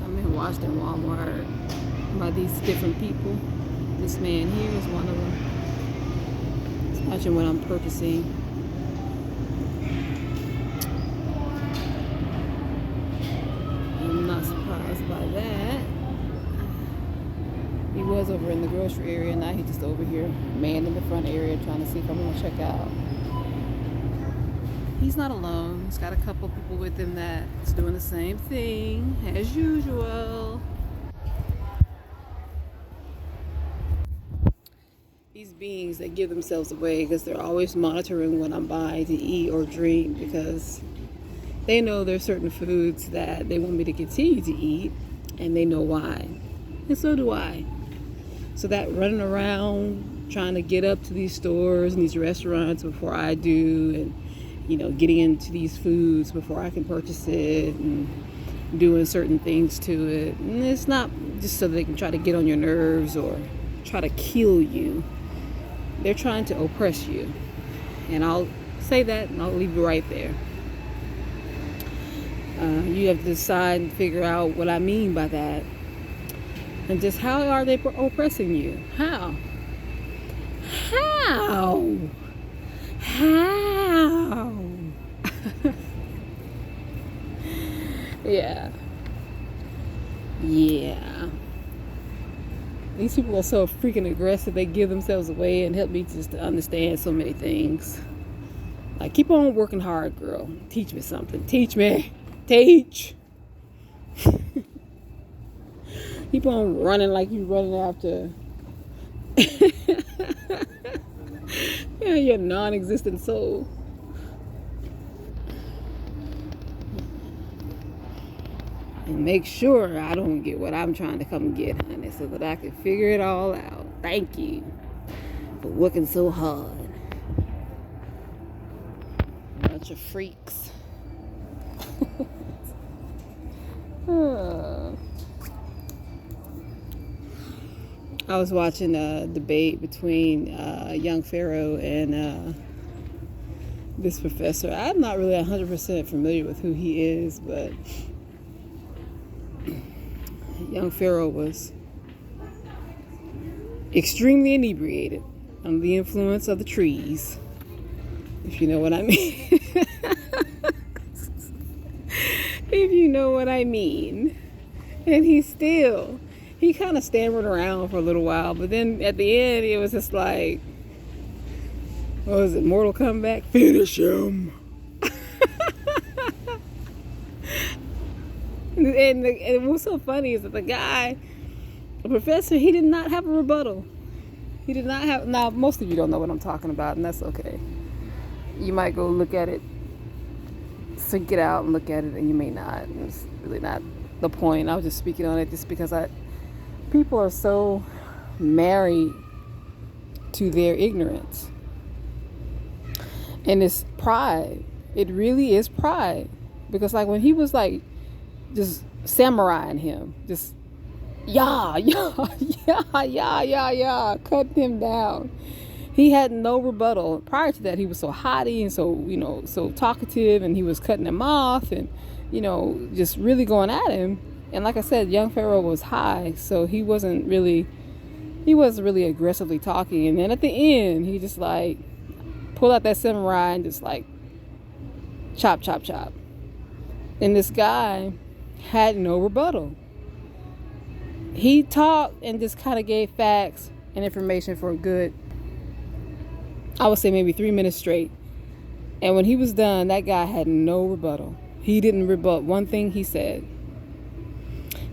I'm in Washington Walmart by these different people. This man here is one of them. He's watching what I'm purchasing. I'm not surprised by that. He was over in the grocery area, now he's just over here, man in the front area, trying to see if I'm gonna check out. He's not alone. He's got a couple people with him that's doing the same thing as usual. These beings that give themselves away because they're always monitoring what I'm buying to eat or drink, because they know there's certain foods that they want me to continue to eat, and they know why. And so do I. So that running around trying to get up to these stores and these restaurants before I do, and getting into these foods before I can purchase it, and doing certain things to it. And it's not just so they can try to get on your nerves or try to kill you. They're trying to oppress you. And I'll say that and I'll leave it right there. You have to decide and figure out what I mean by that. And just how are they oppressing you? How? How? How? Yeah. These people are so freaking aggressive. They give themselves away and help me just to understand so many things. Like, keep on working hard, girl. Teach me something. Teach me. Teach. Keep on running like you're running after your non-existent soul. And make sure I don't get what I'm trying to come get, honey, so that I can figure it all out. Thank you for working so hard. Bunch of freaks. I was watching a debate between young Pharaoh and this professor. I'm not really 100% familiar with who he is, but young Pharaoh was extremely inebriated under the influence of the trees, if you know what I mean. If you know what I mean. And he kind of stammered around for a little while, but then at the end it was just like, what was it, Mortal Kombat? Finish him. And what's so funny is that the professor, he did not have a rebuttal. He did not have. Now, most of you don't know what I'm talking about, and that's okay. You might go look at it, sync it out and look at it, and you may not. It's really not the point. I was just speaking on it just because people are so married to their ignorance. And it's pride. It really is pride. Because like when he was like just samuraiing him, just cutting him down. He had no rebuttal. Prior to that, he was so haughty and so, so talkative, and he was cutting him off and, just really going at him. And like I said, young Pharaoh was high, so he wasn't really aggressively talking. And then at the end, he just like pulled out that samurai and just like chop, chop, chop. And this guy had no rebuttal. He talked and just kind of gave facts and information for a good, I would say maybe 3 minutes straight. And when he was done, that guy had no rebuttal. He didn't rebut one thing he said.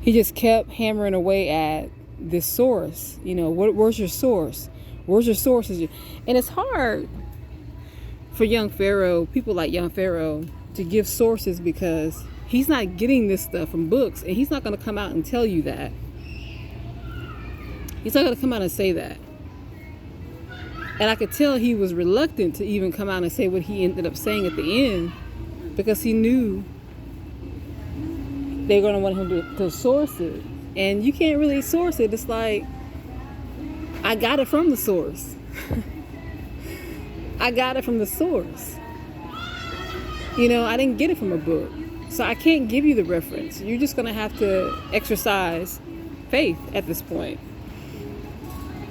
He just kept hammering away at this source. Where's your source? Where's your sources? And it's hard for young Pharaoh, people like young Pharaoh, to give sources because he's not getting this stuff from books, and he's not going to come out and tell you that. He's not going to come out and say that. And I could tell he was reluctant to even come out and say what he ended up saying at the end, because he knew they're going to want him to source it. And you can't really source it. It's like, I got it from the source. I got it from the source. I didn't get it from a book. So I can't give you the reference. You're just going to have to exercise faith at this point,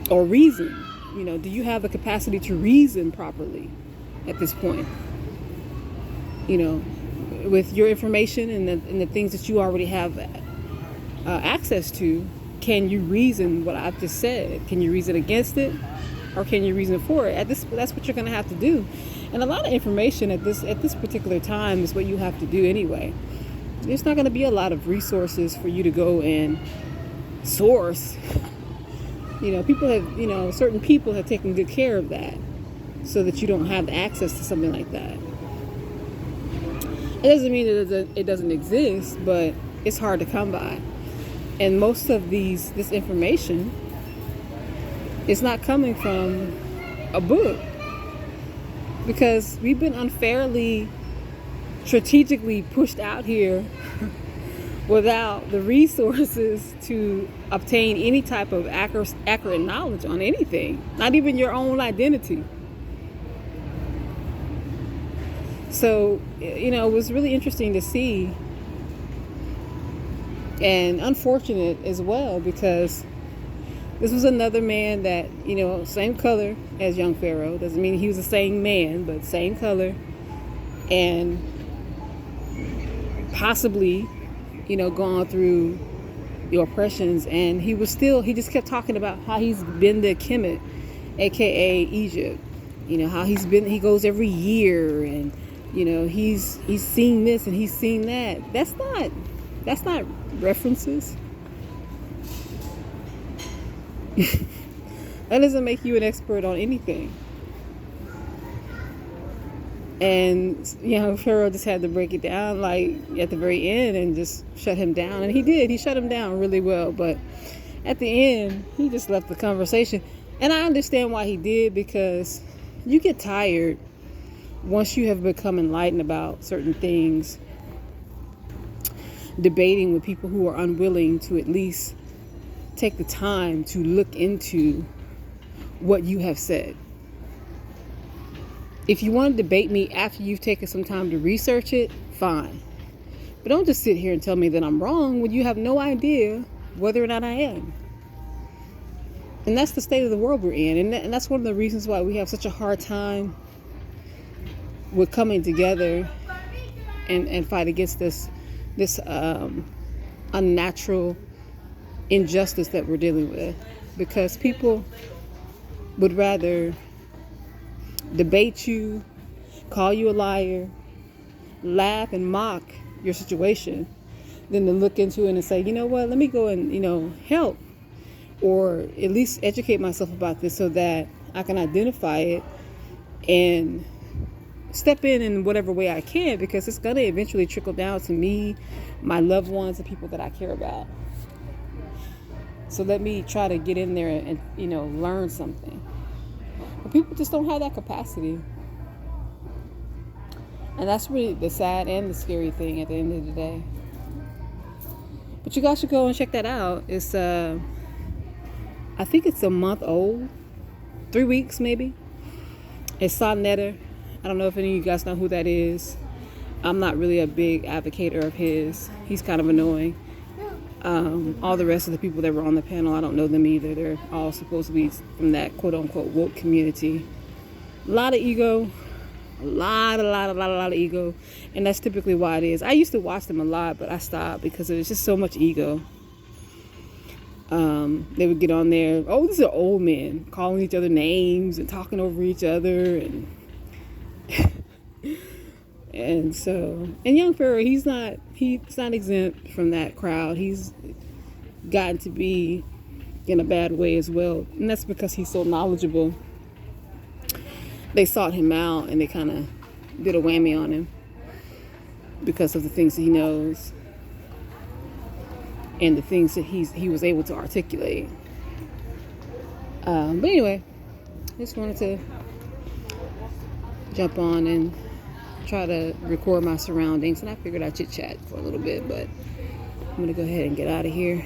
or reason. You know, do you have the capacity to reason properly at this point? You know, with your information and the things that you already have access to, can you reason what I've just said? Can you reason against it, or can you reason for it? That's what you're going to have to do. And a lot of information at this particular time is what you have to do anyway. There's not going to be a lot of resources for you to go and source. You know, certain people have taken good care of that so that you don't have access to something like that. It doesn't mean that it doesn't exist, but it's hard to come by. And most of this information is not coming from a book, because we've been unfairly, strategically pushed out here without the resources to obtain any type of accurate knowledge on anything, not even your own identity. So, you know, it was really interesting to see, and unfortunate as well, because this was another man that, you know, same color as young Pharaoh. Doesn't mean he was the same man, but same color, and possibly, you know, gone through the oppressions. And he just kept talking about how he's been to Kemet, aka Egypt. You know, how he goes every year, and you know, he's seen this and he's seen that. That's not references. That doesn't make you an expert on anything. And, you know, Pharaoh just had to break it down, like, at the very end, and just shut him down. And he did. He shut him down really well. But at the end, he just left the conversation. And I understand why he did, because you get tired once you have become enlightened about certain things, debating with people who are unwilling to at least take the time to look into what you have said. If you want to debate me after you've taken some time to research it, fine. But don't just sit here and tell me that I'm wrong when you have no idea whether or not I am. And that's the state of the world we're in. And that's one of the reasons why we have such a hard time with coming together and fight against this unnatural injustice that we're dealing with. Because people would rather debate you, call you a liar, laugh and mock your situation, than to look into it and say, you know what, let me go and, you know, help, or at least educate myself about this so that I can identify it and step in whatever way I can, because it's going to eventually trickle down to me, my loved ones, the people that I care about. So let me try to get in there and, you know, learn something. But people just don't have that capacity. And that's really the sad and the scary thing at the end of the day. But you guys should go and check that out. It's, I think it's a month old, 3 weeks maybe. It's Sa Neter. I don't know if any of you guys know who that is. I'm not really a big advocator of his. He's kind of annoying. All the rest of the people that were on the panel, I don't know them either. They're all supposed to be from that quote-unquote woke community. A lot of ego. A lot of ego. And that's typically why it is. I used to watch them a lot, but I stopped because there was just so much ego. They would get on there, oh, these are old men, calling each other names and talking over each other, and and so, and young Pharaoh, he's not exempt from that crowd. He's gotten to be in a bad way as well, and that's because he's so knowledgeable. They sought him out and they kind of did a whammy on him because of the things that he knows and the things that he was able to articulate. But anyway, I just wanted to jump on and try to record my surroundings, and I figured I'd chit chat for a little bit, but I'm gonna go ahead and get out of here.